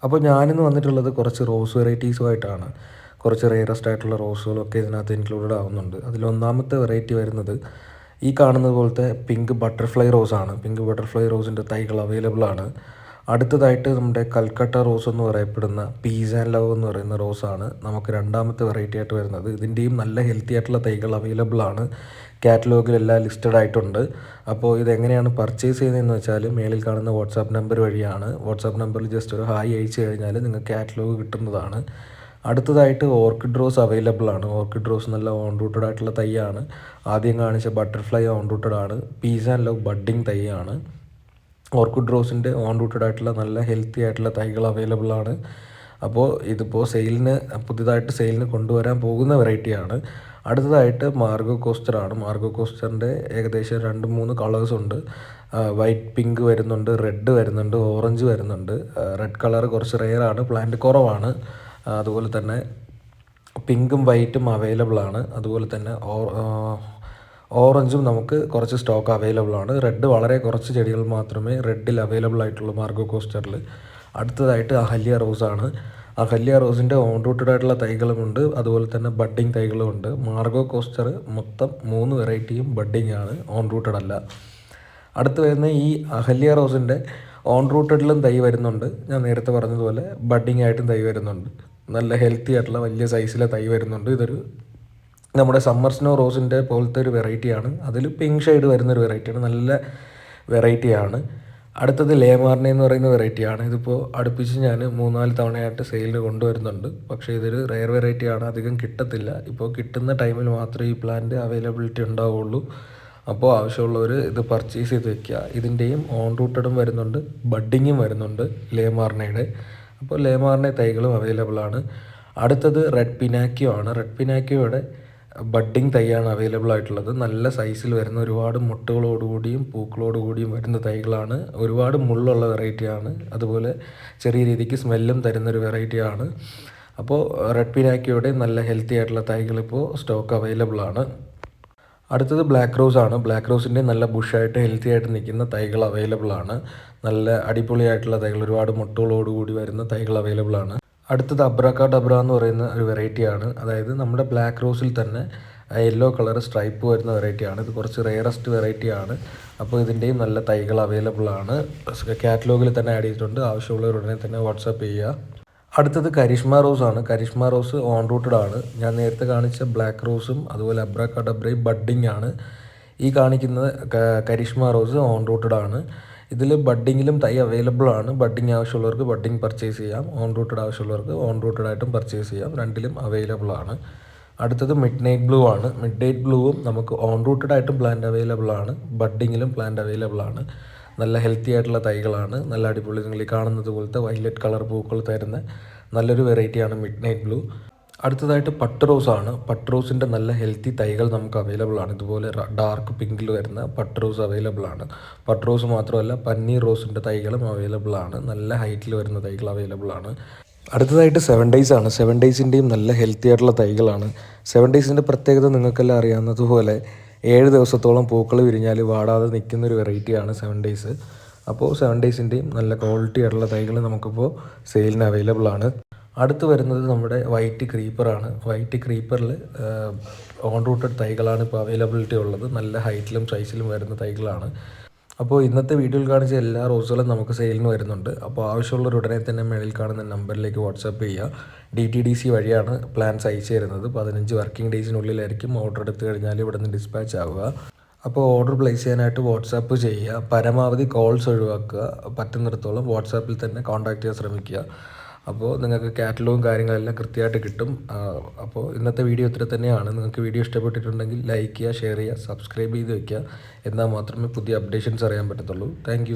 അപ്പോൾ ഞാനിന്ന് വന്നിട്ടുള്ളത് കുറച്ച് റോസ് വെറൈറ്റീസുമായിട്ടാണ്. കുറച്ച് റെയറസ്റ്റ് ആയിട്ടുള്ള റോസുകളൊക്കെ ഇതിനകത്ത് ഇൻക്ലൂഡഡ് ആവുന്നുണ്ട്. അതിലൊന്നാമത്തെ വെറൈറ്റി വരുന്നത് ഈ കാണുന്നത് പോലത്തെ പിങ്ക് ബട്ടർഫ്ലൈ റോസാണ്. പിങ്ക് ബട്ടർഫ്ലൈ റോസിൻ്റെ തൈകൾ അവൈലബിൾ ആണ്. അടുത്തതായിട്ട് നമ്മുടെ കൽക്കട്ട റോസ് എന്ന് പറയപ്പെടുന്ന പീസ് ആൻഡ് ലവ് എന്ന് പറയുന്ന റോസാണ് നമുക്ക് രണ്ടാമത്തെ വെറൈറ്റി ആയിട്ട് വരുന്നത്. ഇതിൻ്റെയും നല്ല ഹെൽത്തി ആയിട്ടുള്ള തൈകൾ അവൈലബിൾ ആണ്. കാറ്റലോഗിലെല്ലാം ലിസ്റ്റഡ് ആയിട്ടുണ്ട്. അപ്പോൾ ഇതെങ്ങനെയാണ് പർച്ചേസ് ചെയ്യുന്നതെന്ന് വെച്ചാൽ മേളിൽ കാണുന്ന വാട്സാപ്പ് നമ്പർ വഴിയാണ്. വാട്സാപ്പ് നമ്പറിൽ ജസ്റ്റ് ഒരു ഹായ് അയച്ചു കഴിഞ്ഞാൽ നിങ്ങൾക്ക് കാറ്റലോഗ് കിട്ടുന്നതാണ്. അടുത്തതായിട്ട് ഓർക്കിഡ് റോസ് അവൈലബിൾ ആണ്. ഓർക്കിഡ് റോസ് നല്ല ഓൺ റൂട്ടഡ് ആയിട്ടുള്ള തൈയാണ്. ആദ്യം കാണിച്ച ബട്ടർഫ്ലൈ ഓൺ റൂട്ടഡ് ആണ്. പീസ് ആൻഡ് ലവ് ബഡ്ഡിങ് തൈയാണ്. ഓർക്കിഡ് റോസിൻ്റെ ഓൺ റൂട്ടഡ് ആയിട്ടുള്ള നല്ല ഹെൽത്തി ആയിട്ടുള്ള തൈകൾ അവൈലബിൾ ആണ്. അപ്പോൾ ഇതിപ്പോൾ പുതിയതായിട്ട് സെയിലിന് കൊണ്ടുവരാൻ പോകുന്ന വെറൈറ്റിയാണ്. അടുത്തതായിട്ട് മാർഗോ കോസ്റ്ററാണ്. മാർഗോ കോസ്റ്ററിൻ്റെ ഏകദേശം 2-3 കളേഴ്സ് ഉണ്ട്. വൈറ്റ് പിങ്ക് വരുന്നുണ്ട്, റെഡ് വരുന്നുണ്ട്, ഓറഞ്ച് വരുന്നുണ്ട്. റെഡ് കളർ കുറച്ച് റെയറാണ്, പ്ലാന്റ് കുറവാണ്. അതുപോലെ തന്നെ പിങ്കും വൈറ്റും അവൈലബിൾ ആണ്. അതുപോലെ തന്നെ ഓറഞ്ചും നമുക്ക് കുറച്ച് സ്റ്റോക്ക് അവൈലബിൾ ആണ്. റെഡ് വളരെ കുറച്ച് ചെടികൾ മാത്രമേ റെഡിൽ അവൈലബിൾ ആയിട്ടുള്ളൂ മാർഗോ കോസ്റ്ററിൽ. അടുത്തതായിട്ട് അഹല്യ റോസാണ്. അഹല്യ റോസിൻ്റെ ഓൺ റൂട്ടഡ് ആയിട്ടുള്ള തൈകളുമുണ്ട്, അതുപോലെ തന്നെ ബഡ്ഡിങ് തൈകളുമുണ്ട്. മാർഗോ കോസ്റ്റർ മൊത്തം 3 വെറൈറ്റിയും ബഡ്ഡിങ് ആണ്, ഓൺ റൂട്ടഡ് അല്ല. അടുത്ത് വരുന്ന ഈ അഹല്യ റോസിൻ്റെ ഓൺ റൂട്ടഡിലും തൈ വരുന്നുണ്ട്. ഞാൻ നേരത്തെ പറഞ്ഞതുപോലെ ബഡ്ഡിങ് ആയിട്ടും തൈ വരുന്നുണ്ട്. നല്ല ഹെൽത്തി ആയിട്ടുള്ള വലിയ സൈസിലെ തൈ വരുന്നുണ്ട്. ഇതൊരു നമ്മുടെ സമ്മർ സ്നോ റോസിൻ്റെ പോലത്തെ ഒരു വെറൈറ്റിയാണ്. അതിൽ പിങ്ക് ഷെയ്ഡ് വരുന്നൊരു വെറൈറ്റിയാണ്, നല്ല വെറൈറ്റിയാണ്. അടുത്തത് ലേമാർണ എന്ന് പറയുന്ന വെറൈറ്റിയാണ്. ഇതിപ്പോൾ അടുപ്പിച്ച് ഞാൻ 3-4 തവണയായിട്ട് സെയിലിന് കൊണ്ടുവരുന്നുണ്ട്. പക്ഷേ ഇതൊരു റെയർ വെറൈറ്റിയാണ്, അധികം കിട്ടത്തില്ല. ഇപ്പോൾ കിട്ടുന്ന ടൈമിൽ മാത്രമേ ഈ പ്ലാന്റ് അവൈലബിലിറ്റി ഉണ്ടാവുള്ളൂ. അപ്പോൾ ആവശ്യമുള്ളവർ ഇത് പർച്ചേസ് ചെയ്ത് വെക്കുക. ഇതിൻ്റെയും ഓൺ റൂട്ടഡും വരുന്നുണ്ട്, ബഡ്ഡിങ്ങും വരുന്നുണ്ട് ലേമാർണയുടെ. അപ്പോൾ ലേമാർണ തൈകളും അവൈലബിൾ ആണ്. അടുത്തത് റെഡ് പിനാക്കിയോ ആണ്. റെഡ് പിനാക്കിയോയുടെ ബഡ്ഡിങ് തൈയാണ് അവൈലബിൾ ആയിട്ടുള്ളത്. നല്ല സൈസിൽ വരുന്ന, ഒരുപാട് മുട്ടുകളോടുകൂടിയും പൂക്കളോടുകൂടിയും വരുന്ന തൈകളാണ്. ഒരുപാട് മുള്ളുള്ള വെറൈറ്റിയാണ്. അതുപോലെ ചെറിയ രീതിക്ക് സ്മെല്ലും തരുന്നൊരു വെറൈറ്റിയാണ്. അപ്പോൾ റെഡ് പിനാക്കിയോയുടെ നല്ല ഹെൽത്തി ആയിട്ടുള്ള തൈകൾ ഇപ്പോൾ സ്റ്റോക്ക് അവൈലബിൾ ആണ്. അടുത്തത് ബ്ലാക്ക് റോസ് ആണ്. ബ്ലാക്ക് റോസിൻ്റെ നല്ല ബുഷായിട്ട് ഹെൽത്തി ആയിട്ട് നിൽക്കുന്ന തൈകൾ അവൈലബിൾ ആണ്. നല്ല അടിപൊളിയായിട്ടുള്ള തൈകൾ, ഒരുപാട് മുട്ടുകളോടുകൂടി വരുന്ന തൈകൾ അവൈലബിൾ ആണ്. അടുത്തത് അബ്രാക്കാഡബ്ര എന്ന് പറയുന്ന ഒരു വെറൈറ്റിയാണ്. അതായത് നമ്മുടെ ബ്ലാക്ക് റോസിൽ തന്നെ യെല്ലോ കളർ സ്ട്രൈപ്പ് വരുന്ന വെറൈറ്റിയാണ്. ഇത് കുറച്ച് റെയറസ്റ്റ് വെറൈറ്റിയാണ്. അപ്പോൾ ഇതിൻ്റെയും നല്ല തൈകൾ അവൈലബിൾ ആണ്. കാറ്റലോഗിൽ തന്നെ ആഡ് ചെയ്തിട്ടുണ്ട്. ആവശ്യമുള്ളവർ ഉടനെ തന്നെ വാട്സാപ്പ് ചെയ്യുക. അടുത്തത് കരിഷ്മ റോസ് ആണ്. കരിഷ്മ റോസ് ഓൺ റൂട്ടഡ് ആണ്. ഞാൻ നേരത്തെ കാണിച്ച ബ്ലാക്ക് റോസും അതുപോലെ അബ്രാക്കാഡബ്രയും ബഡ്ഡിങ് ആണ്. ഈ കാണിക്കുന്നത് കരിഷ്മ റോസ് ഓൺ റൂട്ടഡ് ആണ്. ഇതിൽ ബഡ്ഡിങ്ങിലും തൈ അവൈലബിൾ ആണ്. ബഡ്ഡിങ് ആവശ്യമുള്ളവർക്ക് ബഡ്ഡിങ് പർച്ചേസ് ചെയ്യാം, ഓൺ റൂട്ടഡ് ആവശ്യമുള്ളവർക്ക് ഓൺ റൂട്ടഡ് ആയിട്ടും പർച്ചേസ് ചെയ്യാം. രണ്ടിലും അവൈലബിൾ ആണ്. അടുത്തത് മിഡ് നൈറ്റ് ബ്ലൂ ആണ്. മിഡ് നൈറ്റ് ബ്ലൂവും നമുക്ക് ഓൺ റൂട്ടഡ് ആയിട്ടും പ്ലാന്റ് അവൈലബിൾ ആണ്, ബഡ്ഡിങ്ങിലും പ്ലാന്റ് അവൈലബിൾ ആണ്. നല്ല ഹെൽത്തി ആയിട്ടുള്ള തൈകളാണ്. നല്ല അടിപൊളി, നിങ്ങൾ ഈ കാണുന്നത് പോലത്തെ വയലറ്റ് കളർ പൂക്കൾ തരുന്ന നല്ലൊരു വെറൈറ്റിയാണ് മിഡ് നൈറ്റ് ബ്ലൂ. അടുത്തതായിട്ട് പട്ട് റോസ് ആണ്. പട്ട് റോസിൻ്റെ നല്ല ഹെൽത്തി തൈകൾ നമുക്ക് അവൈലബിൾ ആണ്. ഇതുപോലെ ഡാർക്ക് പിങ്കിൽ വരുന്ന പട്ട് റോസ് അവൈലബിൾ ആണ്. പട്ട് റോസ് മാത്രമല്ല, പന്നീർ റോസിൻ്റെ തൈകളും അവൈലബിൾ ആണ്. നല്ല ഹൈറ്റിൽ വരുന്ന തൈകൾ അവൈലബിൾ ആണ്. അടുത്തതായിട്ട് 7 ഡേയ്സ് ആണ്. 7 ഡേയ്സിൻ്റെയും നല്ല ഹെൽത്തി ആയിട്ടുള്ള തൈകളാണ്. 7 ഡേയ്സിൻ്റെ പ്രത്യേകത നിങ്ങൾക്കെല്ലാം അറിയാവുന്നതുപോലെ 7 ദിവസത്തോളം പൂക്കൾ വിരിഞ്ഞാൽ വാടാതെ നിൽക്കുന്നൊരു വെറൈറ്റിയാണ് 7 ഡേയ്സ്. അപ്പോൾ 7 ഡേയ്സിൻ്റെയും നല്ല ക്വാളിറ്റി ആയിട്ടുള്ള തൈകൾ നമുക്കിപ്പോൾ സെയിലിന് അവൈലബിൾ ആണ്. അടുത്ത് വരുന്നത് നമ്മുടെ വൈറ്റ് ക്രീപ്പറാണ്. വൈറ്റ് ക്രീപ്പറിൽ ഓൺ റൂട്ടഡ് തൈകളാണ് ഇപ്പോൾ അവൈലബിലിറ്റി ഉള്ളത്. നല്ല ഹൈറ്റിലും സൈസിലും വരുന്ന തൈകളാണ്. അപ്പോൾ ഇന്നത്തെ വീഡിയോയിൽ കാണിച്ച എല്ലാ റോസുകളും നമുക്ക് സെയിലിന് വരുന്നുണ്ട്. അപ്പോൾ ആവശ്യമുള്ളവർ ഉടനെ തന്നെ മേളിൽ കാണുന്ന നമ്പറിലേക്ക് വാട്സാപ്പ് ചെയ്യുക. DTDC വഴിയാണ് പ്ലാൻസ് അയച്ചു തരുന്നത്. 15 വർക്കിംഗ് ഡേയ്സിനുള്ളിലായിരിക്കും ഓർഡർ എടുത്തു കഴിഞ്ഞാൽ ഇവിടെ നിന്ന് ഡിസ്പാച്ച് ആവുക. അപ്പോൾ ഓർഡർ പ്ലേസ് ചെയ്യാനായിട്ട് വാട്സാപ്പ് ചെയ്യുക. പരമാവധി കോൾസ് ഒഴിവാക്കുക. പറ്റുന്നിടത്തോളം വാട്സാപ്പിൽ തന്നെ കോൺടാക്റ്റ് ചെയ്യാൻ ശ്രമിക്കുക. അപ്പോൾ നിങ്ങൾക്ക് കാറ്റലോഗും കാര്യങ്ങളെല്ലാം കൃത്യമായിട്ട് കിട്ടും. അപ്പോൾ ഇന്നത്തെ വീഡിയോ ഇത്ര തന്നെയാണ്. നിങ്ങൾക്ക് വീഡിയോ ഇഷ്ടപ്പെട്ടിട്ടുണ്ടെങ്കിൽ ലൈക്ക് ചെയ്യുക, ഷെയർ ചെയ്യുക, സബ്സ്ക്രൈബ് ചെയ്ത് വയ്ക്കുക. എന്നാൽ മാത്രമേ പുതിയ അപ്ഡേഷൻസ് അറിയാൻ പറ്റത്തുള്ളൂ. താങ്ക്